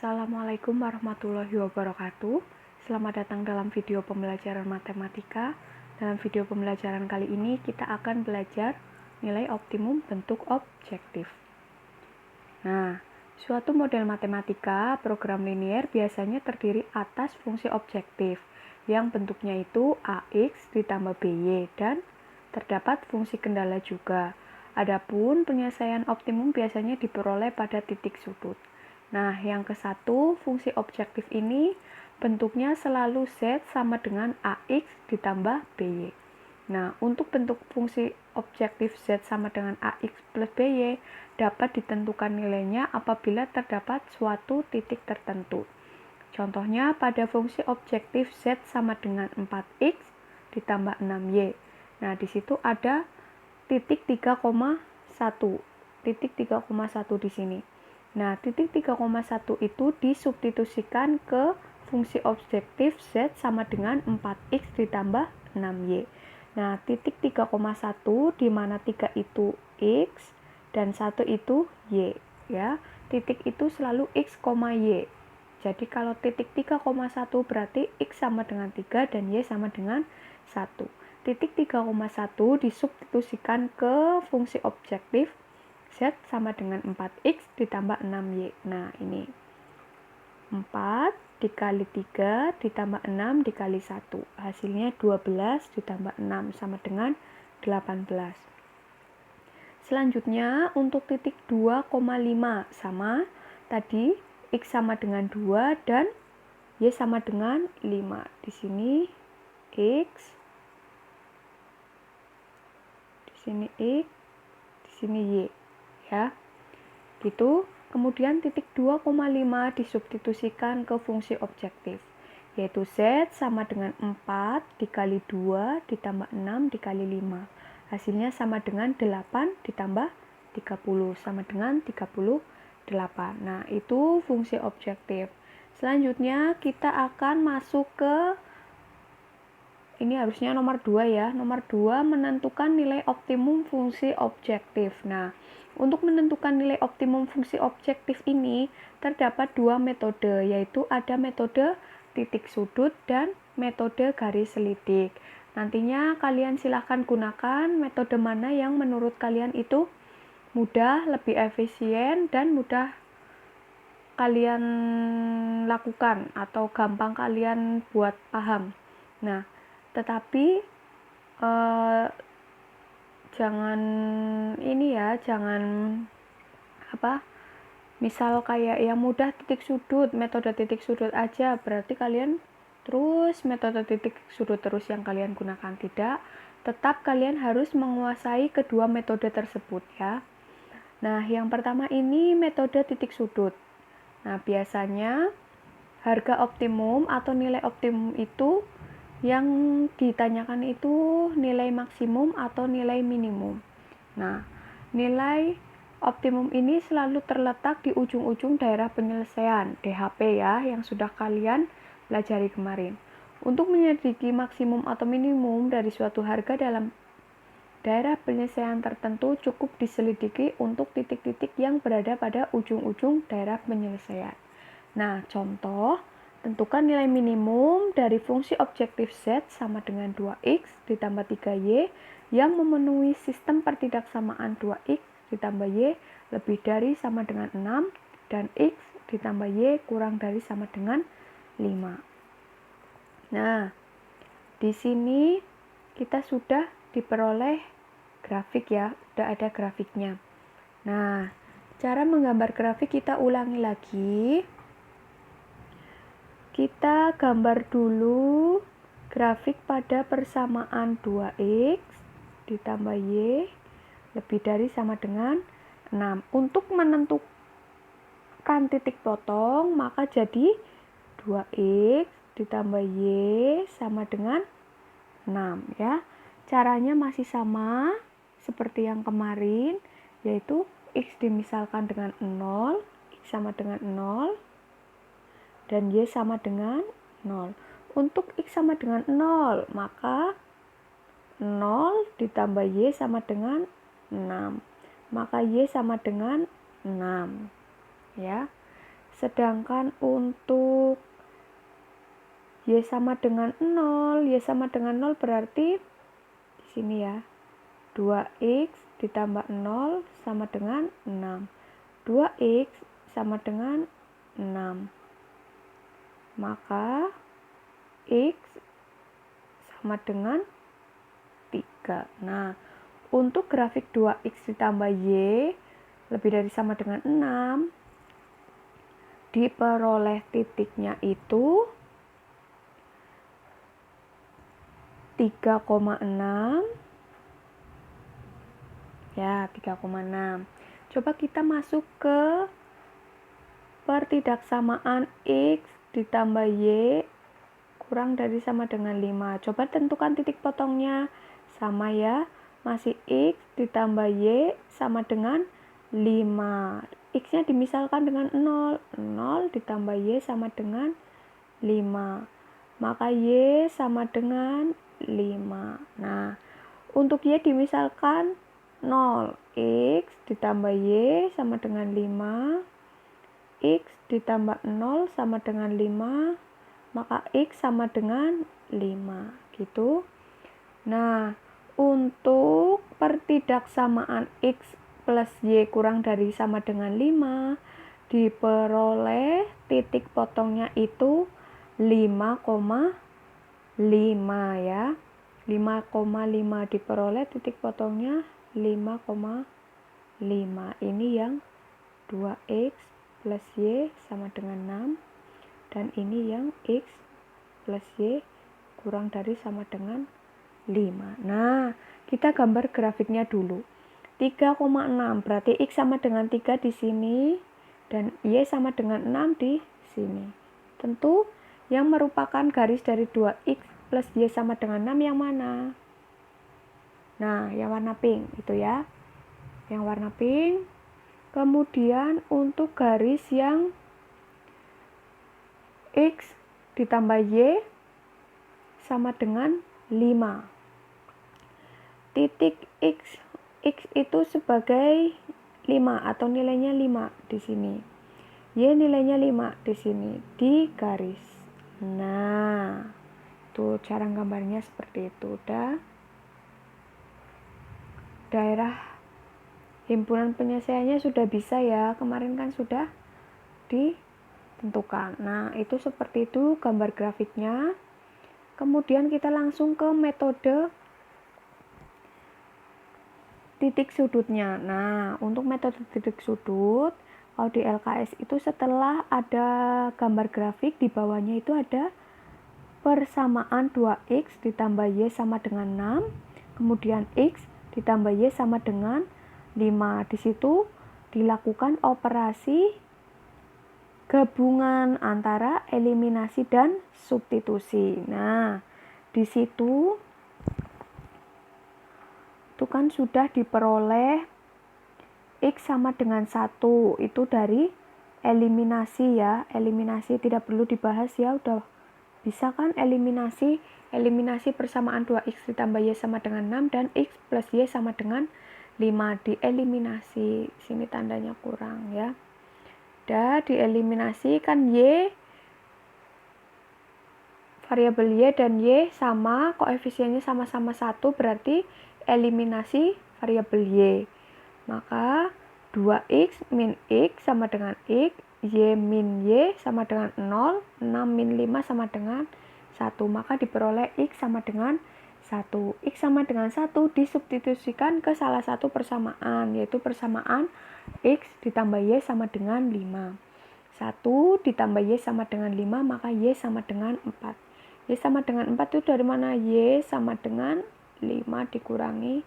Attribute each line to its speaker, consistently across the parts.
Speaker 1: Assalamualaikum warahmatullahi wabarakatuh. Selamat datang dalam video pembelajaran matematika. Dalam video pembelajaran kali ini kita akan belajar nilai optimum bentuk objektif. Nah, suatu model matematika program linier biasanya terdiri atas fungsi objektif yang bentuknya itu AX ditambah BY dan terdapat fungsi kendala juga. Adapun penyelesaian optimum biasanya diperoleh pada titik sudut. Nah, yang ke-1, fungsi objektif ini bentuknya selalu Z sama dengan AX ditambah BY. Nah, untuk bentuk fungsi objektif Z sama dengan AX plus BY dapat ditentukan nilainya apabila terdapat suatu titik tertentu. Contohnya pada fungsi objektif Z sama dengan 4X ditambah 6Y. Nah, di situ ada titik 3,1. Titik 3,1 di sini. Nah, titik 3,1 itu disubstitusikan ke fungsi objektif Z sama dengan 4X ditambah 6Y. Nah, titik 3,1 di mana 3 itu X dan 1 itu Y. Ya, titik itu selalu X, Y. Jadi, kalau titik 3,1 berarti X sama dengan 3 dan Y sama dengan 1. Titik 3,1 disubstitusikan ke fungsi objektif Z sama dengan 4X ditambah 6Y. Nah, ini 4 dikali 3 ditambah 6 dikali 1. Hasilnya 12 ditambah 6 sama dengan 18. Selanjutnya, untuk titik 2,5 sama tadi X sama dengan 2 dan Y sama dengan 5. Di sini X, di sini X, di sini Y. Ya, gitu. Kemudian titik 2,5 disubstitusikan ke fungsi objektif, yaitu Z sama dengan 4 dikali 2 ditambah 6 dikali 5. Hasilnya sama dengan 8 ditambah 30 sama dengan 38. Nah, itu fungsi objektif. Selanjutnya kita akan masuk ke ini harusnya nomor 2 ya. Nomor 2 menentukan nilai optimum fungsi objektif. Nah, untuk menentukan nilai optimum fungsi objektif ini terdapat dua metode, yaitu ada metode titik sudut dan metode garis selidik. Nantinya kalian silahkan gunakan metode mana yang menurut kalian itu mudah, lebih efisien, dan mudah kalian lakukan atau gampang kalian buat paham. Nah, tetapi jangan ini ya, jangan misal kayak yang mudah titik sudut, metode titik sudut aja, berarti kalian terus metode titik sudut terus yang kalian gunakan. Tidak, tetap kalian harus menguasai kedua metode tersebut ya. Nah, yang pertama ini metode titik sudut. Nah, biasanya harga optimum atau nilai optimum itu yang ditanyakan itu nilai maksimum atau nilai minimum. Nah, nilai optimum ini selalu terletak di ujung-ujung daerah penyelesaian, DHP ya, yang sudah kalian pelajari kemarin. Untuk menyelidiki maksimum atau minimum dari suatu harga dalam daerah penyelesaian tertentu cukup diselidiki untuk titik-titik yang berada pada ujung-ujung daerah penyelesaian. Nah, contoh, tentukan nilai minimum dari fungsi objektif Z sama dengan 2X ditambah 3Y yang memenuhi sistem pertidaksamaan 2X ditambah Y lebih dari sama dengan 6 dan X ditambah Y kurang dari sama dengan 5. Nah, di sini kita sudah diperoleh grafik ya, udah ada grafiknya. Nah, cara menggambar grafik kita ulangi lagi. Kita gambar dulu grafik pada persamaan 2X ditambah Y lebih dari sama dengan 6. Untuk menentukan titik potong, maka jadi 2X ditambah Y sama dengan 6 ya. Caranya masih sama seperti yang kemarin, yaitu X dimisalkan dengan 0, X sama dengan 0, dan Y sama dengan 0. Untuk X sama dengan 0, maka 0 ditambah Y sama dengan 6. Maka Y sama dengan 6. Ya. Sedangkan untuk Y sama dengan 0, Y sama dengan 0 berarti di sini ya. 2X ditambah 0 sama dengan 6. 2X sama dengan 6. Maka X sama dengan 3. Nah, untuk grafik 2X ditambah Y lebih dari sama dengan 6, diperoleh titiknya itu 3,6. Ya, 3,6. Coba kita masuk ke pertidaksamaan X ditambah Y kurang dari sama dengan 5. Coba tentukan titik potongnya. Sama ya, masih X ditambah Y sama dengan 5. X-nya dimisalkan dengan 0. 0 ditambah Y sama dengan 5. Maka Y sama dengan 5. Nah, untuk Y dimisalkan 0. X ditambah Y sama dengan 5. X ditambah 0 sama dengan 5. Maka X sama dengan 5. Gitu. Nah, untuk pertidaksamaan X plus Y kurang dari sama dengan 5, diperoleh titik potongnya itu 5,5 ya. 5,5 diperoleh titik potongnya 5,5. Ini yang 2X plus Y sama dengan 6. Dan ini yang X plus Y kurang dari sama dengan 5. Nah, kita gambar grafiknya dulu. 3,6 berarti X sama dengan 3 di sini dan Y sama dengan 6 di sini. Tentu yang merupakan garis dari 2X plus Y sama dengan 6 yang mana? Nah, yang warna pink itu ya. Yang warna pink. Kemudian untuk garis yang X ditambah Y sama dengan 5. Titik X itu sebagai 5 atau nilainya 5 di sini. Y nilainya 5 di sini di garis. Nah, tuh cara gambarnya seperti itu. Udah. Daerah himpunan penyelesaiannya sudah bisa ya. Kemarin kan sudah ditentukan. Nah, itu seperti itu gambar grafiknya. Kemudian kita langsung ke metode titik sudutnya. Nah, untuk metode titik sudut, kalau di LKS itu setelah ada gambar grafik, di bawahnya itu ada persamaan 2X ditambah Y sama dengan 6, kemudian X ditambah Y sama dengan 5. Di situ dilakukan operasi gabungan antara eliminasi dan substitusi. Nah, di situ itu kan sudah diperoleh X sama dengan 1, itu dari eliminasi ya. Eliminasi tidak perlu dibahas ya, udah bisa kan eliminasi persamaan 2X ditambah Y sama dengan 6 dan X plus Y sama dengan 5 dieliminasi. Sini tandanya kurang ya. Udah dieliminasi kan Y, variabel Y dan Y sama, koefisiennya sama-sama 1, berarti eliminasi variabel Y. Maka 2X min X sama dengan X, Y min Y sama dengan 0, 6 min 5 sama dengan 1. Maka diperoleh X sama dengan 1. X sama dengan 1 disubstitusikan ke salah satu persamaan, yaitu persamaan X ditambah Y sama dengan 5. 1 ditambah Y sama dengan 5, maka Y sama dengan 4. Y sama dengan 4 itu dari mana? Y sama dengan 5 dikurangi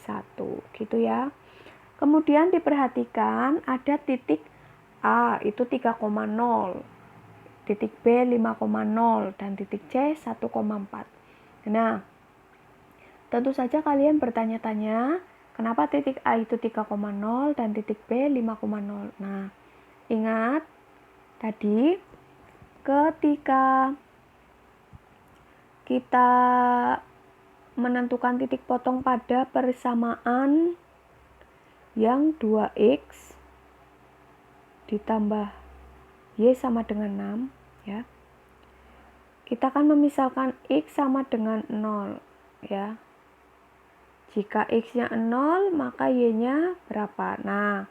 Speaker 1: 1. Gitu ya. Kemudian diperhatikan ada titik A itu 3,0, titik B 5,0, dan titik C 1,4. Nah, tentu saja kalian bertanya-tanya, kenapa titik A itu 3,0 dan titik B 5,0? Nah, ingat tadi ketika kita menentukan titik potong pada persamaan yang 2X ditambah Y sama dengan 6 ya. Kita akan memisalkan X sama dengan 0 ya. Jika X-nya 0, maka Y-nya berapa? Nah,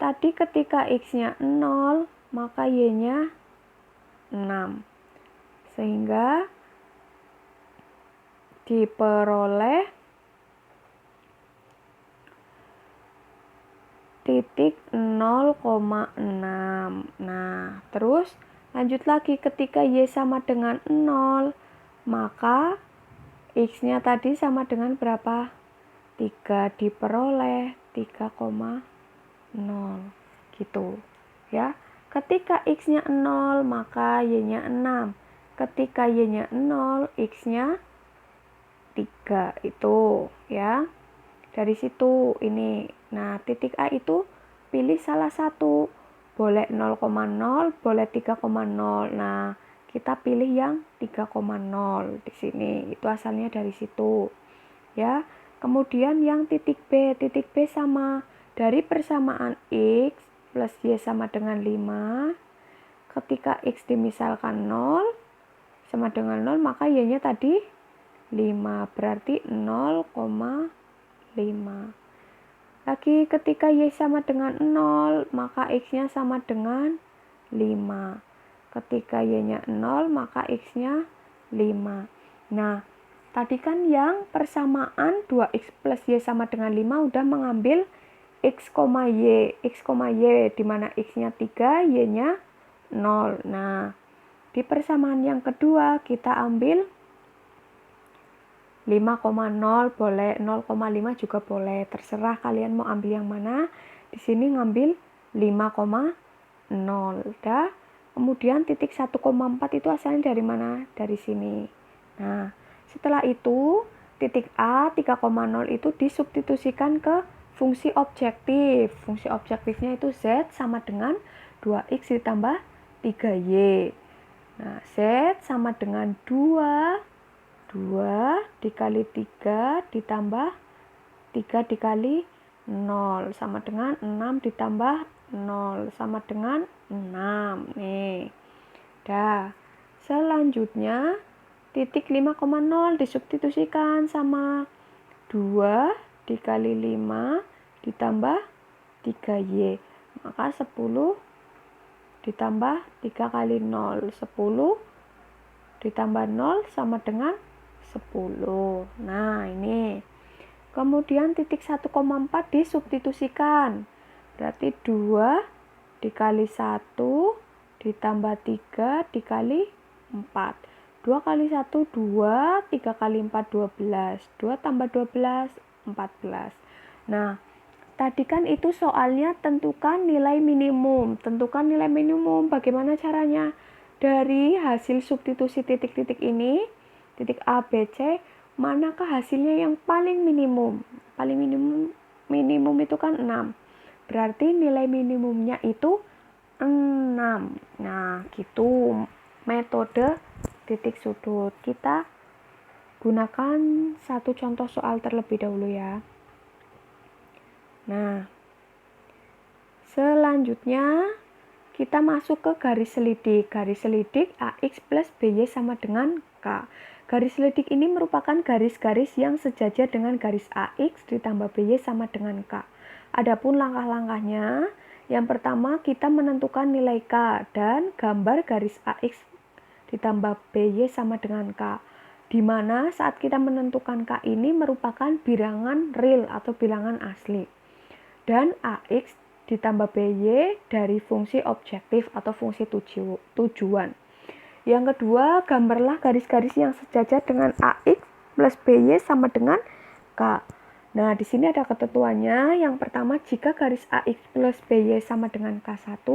Speaker 1: tadi ketika X-nya 0, maka Y-nya 6. Sehingga diperoleh titik 0,6. Nah, terus lanjut lagi ketika Y sama dengan 0, maka X-nya tadi sama dengan berapa? 3 diperoleh 3,0 gitu ya. Ketika X-nya 0 maka Y-nya 6. Ketika Y-nya 0, X-nya 3 itu ya. Dari situ ini. Nah, titik A itu pilih salah satu. Boleh 0,0, boleh 3,0. Nah, kita pilih yang 3,0 di sini. Itu asalnya dari situ ya. Kemudian yang titik B sama dari persamaan X plus Y sama dengan 5. Ketika X dimisalkan 0 sama dengan 0, maka Y-nya tadi 5, berarti 0,5. Lagi ketika Y sama dengan 0, maka X-nya sama dengan 5. Ketika Y-nya 0, maka X-nya 5. Nah, tadi kan yang persamaan 2X plus Y sama dengan 5 udah mengambil X, Y. X, Y di mana X-nya 3, Y-nya 0. Nah, di persamaan yang kedua kita ambil 5,0 boleh, 0,5 juga boleh. Terserah kalian mau ambil yang mana. Di sini ngambil 5,0. Udah. Kemudian titik 1,4 itu asalnya dari mana? Dari sini. Nah, setelah itu titik A 3,0 itu disubstitusikan ke fungsi objektif. Fungsi objektifnya itu Z sama dengan 2X ditambah 3Y. Nah, Z sama dengan 2 dikali 3 ditambah 3 dikali 0 sama dengan 6 ditambah 0 sama dengan 6. Nih. Dah. Selanjutnya titik 5,0 disubstitusikan sama 2 dikali 5 ditambah 3Y. Maka 10 ditambah 3 kali 0. 10 ditambah 0 sama dengan 10. Nah, ini. Kemudian titik 1,4 disubstitusikan. Berarti 2 dikali 1 ditambah 3 dikali 4. 2 kali 1, 2. 3 kali 4, 12. 2 tambah 12, 14. Nah, tadi kan itu soalnya tentukan nilai minimum. Tentukan nilai minimum. Bagaimana caranya? Dari hasil substitusi titik-titik ini, titik A, B, C, manakah hasilnya yang paling minimum? Paling minimum itu kan 6. Berarti nilai minimumnya itu 6. Nah, gitu metode titik sudut. Kita gunakan satu contoh soal terlebih dahulu ya. Nah, selanjutnya kita masuk ke garis selidik. Garis selidik AX plus BY sama dengan K. Garis selidik ini merupakan garis-garis yang sejajar dengan garis AX ditambah BY sama dengan K. Adapun langkah-langkahnya, yang pertama kita menentukan nilai K dan gambar garis AX ditambah BY sama dengan K. Di mana saat kita menentukan K ini merupakan bilangan real atau bilangan asli. Dan AX ditambah BY dari fungsi objektif atau fungsi tujuan. Yang kedua, gambarlah garis-garis yang sejajar dengan AX plus BY sama dengan K. Nah, di sini ada ketentuannya. Yang pertama, jika garis AX plus BY sama dengan K1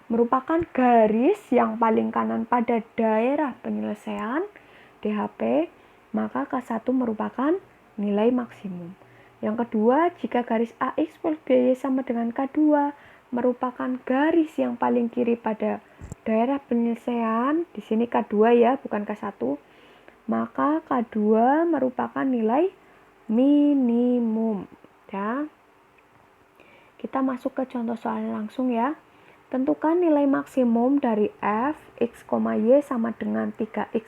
Speaker 1: merupakan garis yang paling kanan pada daerah penyelesaian DHP, maka K1 merupakan nilai maksimum. Yang kedua, jika garis AX plus BY sama dengan K2 merupakan garis yang paling kiri pada daerah penyelesaian, di sini K2 ya, bukan K1, maka K2 merupakan nilai minimum. Ya. Kita masuk ke contoh soal langsung ya. Tentukan nilai maksimum dari f x, y sama dengan 3x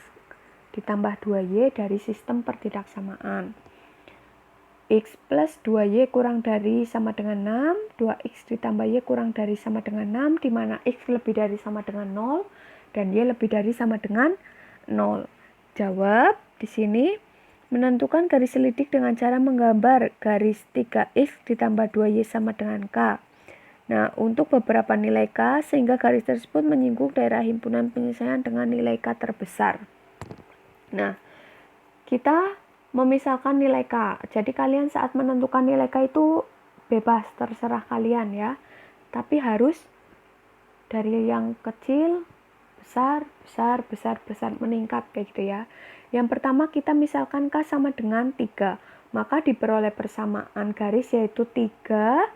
Speaker 1: ditambah 2y dari sistem pertidaksamaan. X plus 2y kurang dari sama dengan 6, 2x ditambah y kurang dari sama dengan 6, di mana x lebih dari sama dengan 0 dan y lebih dari sama dengan 0. Jawab di sini. Menentukan garis selidik dengan cara menggambar garis 3x ditambah 2y sama dengan k. Nah, untuk beberapa nilai k, sehingga garis tersebut menyinggung daerah himpunan penyelesaian dengan nilai k terbesar. Nah, kita memisalkan nilai k. Jadi kalian saat menentukan nilai k itu bebas, terserah kalian ya. Tapi harus dari yang kecil, besar, meningkat kayak gitu ya. Yang pertama kita misalkan k sama dengan 3. Maka diperoleh persamaan garis yaitu 3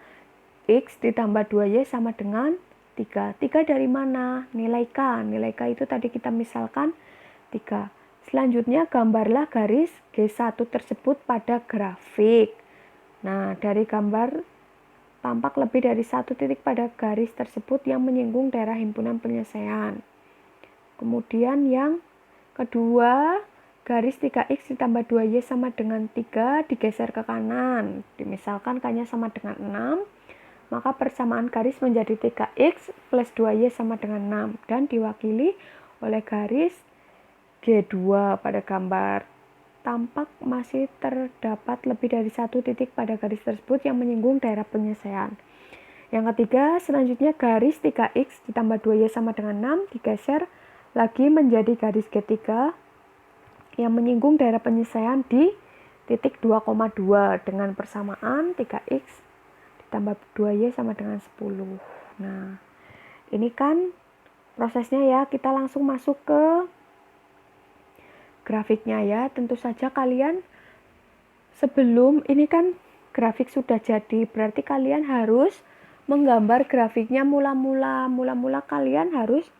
Speaker 1: X ditambah 2Y sama dengan 3. 3 dari mana? Nilai K. Nilai K itu tadi kita misalkan 3. Selanjutnya gambarlah garis G1 tersebut pada grafik. Nah, dari gambar tampak lebih dari satu titik pada garis tersebut yang menyinggung daerah himpunan penyelesaian. Kemudian yang kedua, garis 3X ditambah 2Y sama dengan 3 digeser ke kanan. Misalkan K-nya sama dengan 6. Maka persamaan garis menjadi 3x plus 2y sama dengan 6 dan diwakili oleh garis G2 pada gambar. Tampak masih terdapat lebih dari satu titik pada garis tersebut yang menyinggung daerah penyelesaian. Yang ketiga, selanjutnya garis 3x ditambah 2y sama dengan 6 digeser lagi menjadi garis G3 yang menyinggung daerah penyelesaian di titik 2,2 dengan persamaan 3x tambah 2y sama dengan 10. Nah, ini kan prosesnya ya. Kita langsung masuk ke grafiknya ya. Tentu saja kalian sebelum ini kan grafik sudah jadi, berarti kalian harus menggambar grafiknya mula-mula kalian harus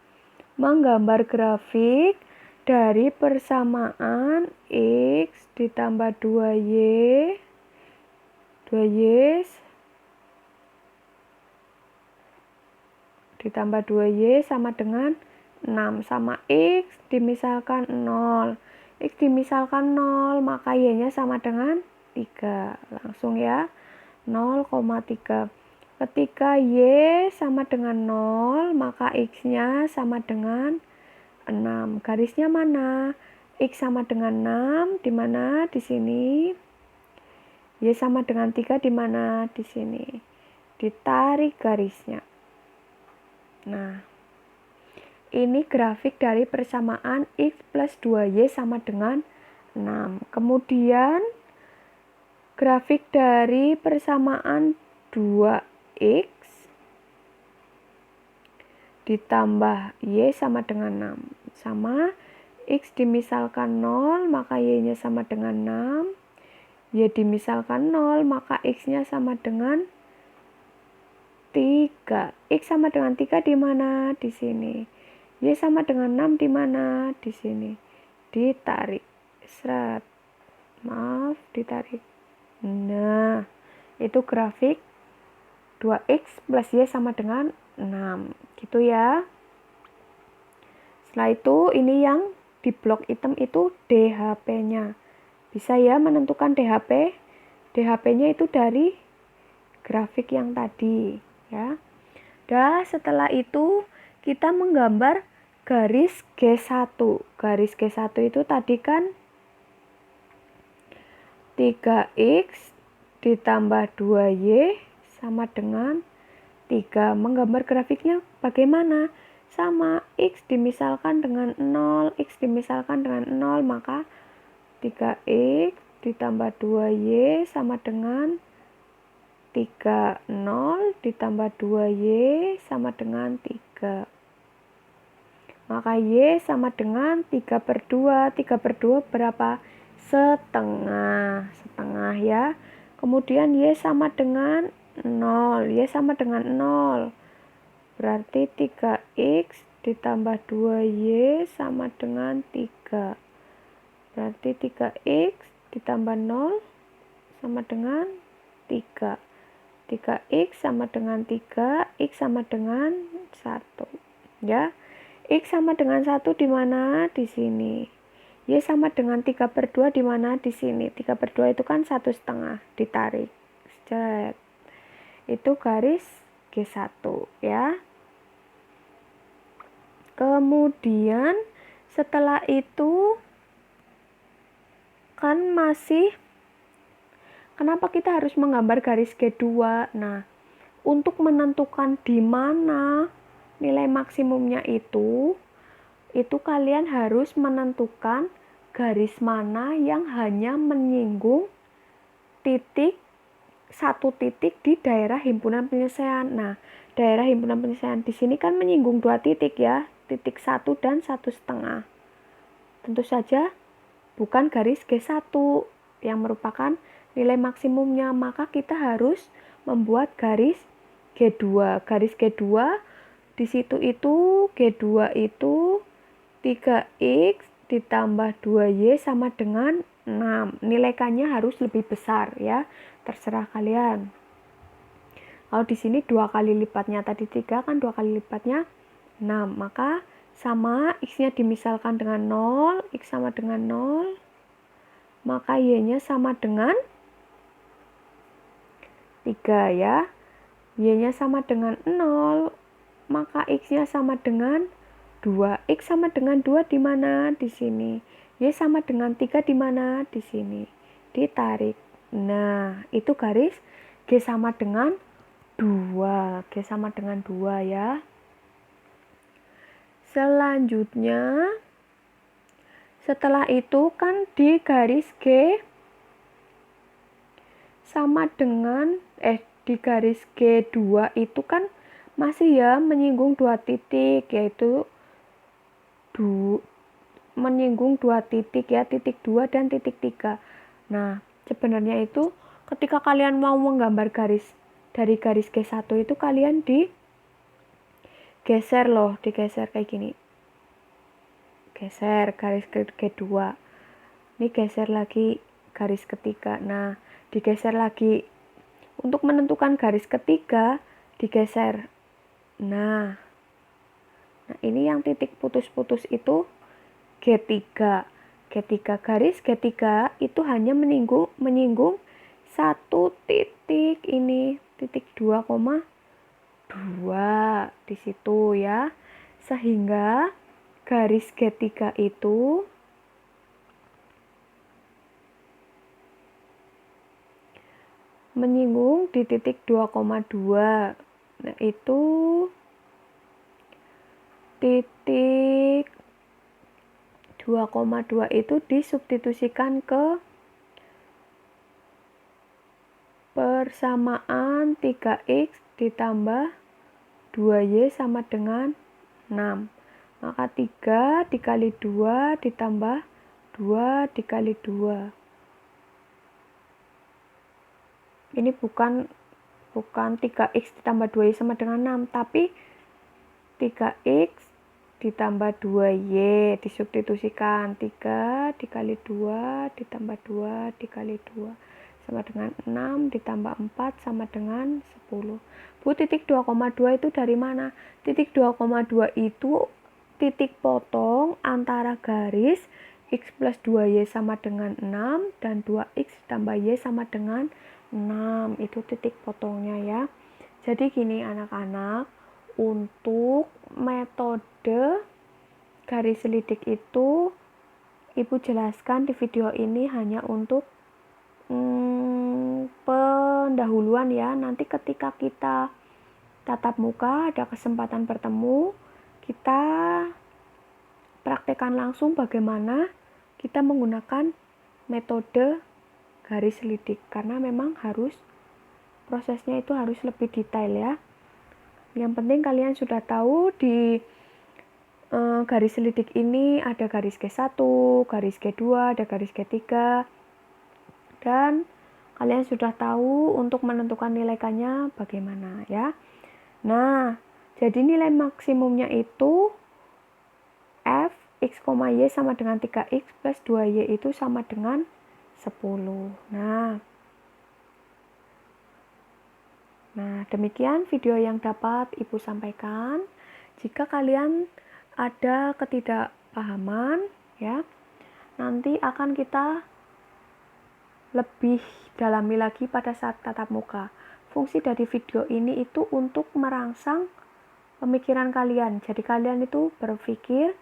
Speaker 1: menggambar grafik dari persamaan x ditambah 2y ditambah 2y sama dengan 6 sama x dimisalkan 0. X dimisalkan 0, maka y-nya sama dengan 3. Langsung ya, 0,3. Ketika y sama dengan 0, maka x-nya sama dengan 6. Garisnya mana? X sama dengan 6, di mana? Di sini. Y sama dengan 3, di mana? Di sini. Ditarik garisnya. Nah, ini grafik dari persamaan X plus 2Y sama dengan 6. Kemudian, grafik dari persamaan 2X ditambah Y sama dengan 6. Sama, X dimisalkan 0, maka Y-nya sama dengan 6. Y dimisalkan 0, maka X-nya sama dengan 3. X sama dengan 3 di mana? Di sini. Y sama dengan 6 di mana? Di sini. Ditarik. Seret. Maaf, ditarik. Nah, itu grafik 2X plus Y sama dengan 6. Gitu ya. Setelah itu, ini yang di blok hitam itu DHP-nya. Bisa ya menentukan DHP. DHP-nya itu dari grafik yang tadi. Ya. Dan setelah itu kita menggambar garis G1. Garis G1 itu tadi kan 3x ditambah 2y sama dengan 3. Menggambar grafiknya bagaimana? Sama, x dimisalkan dengan 0, x dimisalkan dengan 0, maka 3x ditambah 2y sama dengan 3, 0 ditambah 2y sama dengan 3. Maka y sama dengan 3 per 2. 3 per 2 berapa? Setengah. Setengah ya. Kemudian y sama dengan 0. Y sama dengan 0. Berarti 3x ditambah 2y sama dengan 3. Berarti 3x ditambah 0 sama dengan 3. 3x sama dengan 3, x sama dengan 1. Ya. X sama dengan 1 di mana? Di sini. Y sama dengan 3/2 di mana? Di sini. 3/2 itu kan 1,5. Ditarik. Set. Itu garis G1 ya. Kemudian setelah itu kan masih, kenapa kita harus menggambar garis G2? Nah, untuk menentukan di mana nilai maksimumnya itu kalian harus menentukan garis mana yang hanya menyinggung satu titik di daerah himpunan penyelesaian. Nah, daerah himpunan penyelesaian di sini kan menyinggung 2 titik ya, titik 1 dan 1,5. Tentu saja bukan garis G1 yang merupakan nilai maksimumnya, maka kita harus membuat garis G2. Garis G2 di situ itu G2 itu 3x ditambah 2y sama dengan 6. Nilaikannya harus lebih besar ya, terserah kalian. Kalau di sini 2 kali lipatnya tadi 3 kan 2 kali lipatnya 6, maka sama x-nya dimisalkan dengan 0, x sama dengan 0, maka y-nya sama dengan 3 ya. Y-nya sama dengan 0, maka x-nya sama dengan 2. X sama dengan 2 di mana? Di sini. Y sama dengan 3 di mana? Di sini. Ditarik. Nah, itu garis G sama dengan 2. G sama dengan 2 ya. Selanjutnya, setelah itu kan di garis G sama dengan di garis G2 itu kan masih ya menyinggung 2 titik, yaitu menyinggung 2 titik ya, titik 2 dan titik 3. Nah, sebenarnya itu ketika kalian mau menggambar garis dari garis G1 itu kalian digeser loh, digeser kayak gini. Geser garis G2. Ini geser lagi garis ketiga. Nah, digeser lagi. Untuk menentukan garis ketiga, digeser. Nah, ini yang titik putus-putus itu G3. G3 garis G3 itu hanya menyinggung satu titik ini, titik 2,2 di situ ya. Sehingga garis G3 itu menyinggung di titik 2,2. Nah, itu titik 2,2 itu disubstitusikan ke persamaan 3x ditambah 2y sama dengan 6. Maka 3 dikali 2 ditambah 2 dikali 2. Ini bukan 3x ditambah 2y sama dengan 6, tapi 3x ditambah 2y disubstitusikan. 3 dikali 2 ditambah 2 dikali 2 sama dengan 6 ditambah 4 sama dengan 10. Bu, titik 2,2 itu dari mana? Titik 2,2 itu titik potong antara garis x plus 2y sama dengan 6 dan 2x ditambah y sama dengan 6. Itu titik potongnya ya. Jadi gini anak-anak, untuk metode garis lidik itu Ibu jelaskan di video ini hanya untuk pendahuluan ya. Nanti ketika kita tatap muka ada kesempatan bertemu, kita praktekkan langsung bagaimana kita menggunakan metode garis lidik, karena memang prosesnya itu harus lebih detail ya. Yang penting kalian sudah tahu di garis lidik ini ada garis G1, garis G2, ada garis G3, dan kalian sudah tahu untuk menentukan nilaikannya bagaimana ya. Nah, jadi nilai maksimumnya itu f x, y sama dengan 3x plus 2y itu sama dengan 10. Nah, Nah, demikian video yang dapat Ibu sampaikan. Jika kalian ada ketidakpahaman, ya, nanti akan kita lebih dalami lagi pada saat tatap muka. Fungsi dari video ini itu untuk merangsang pemikiran kalian. Jadi kalian itu berpikir,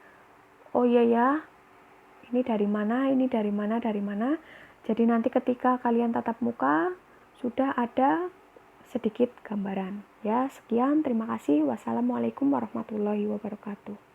Speaker 1: oh iya ya, ini dari mana, ini dari mana, dari mana. Jadi nanti ketika kalian tatap muka, sudah ada sedikit gambaran. Ya, sekian, terima kasih. Wassalamualaikum warahmatullahi wabarakatuh.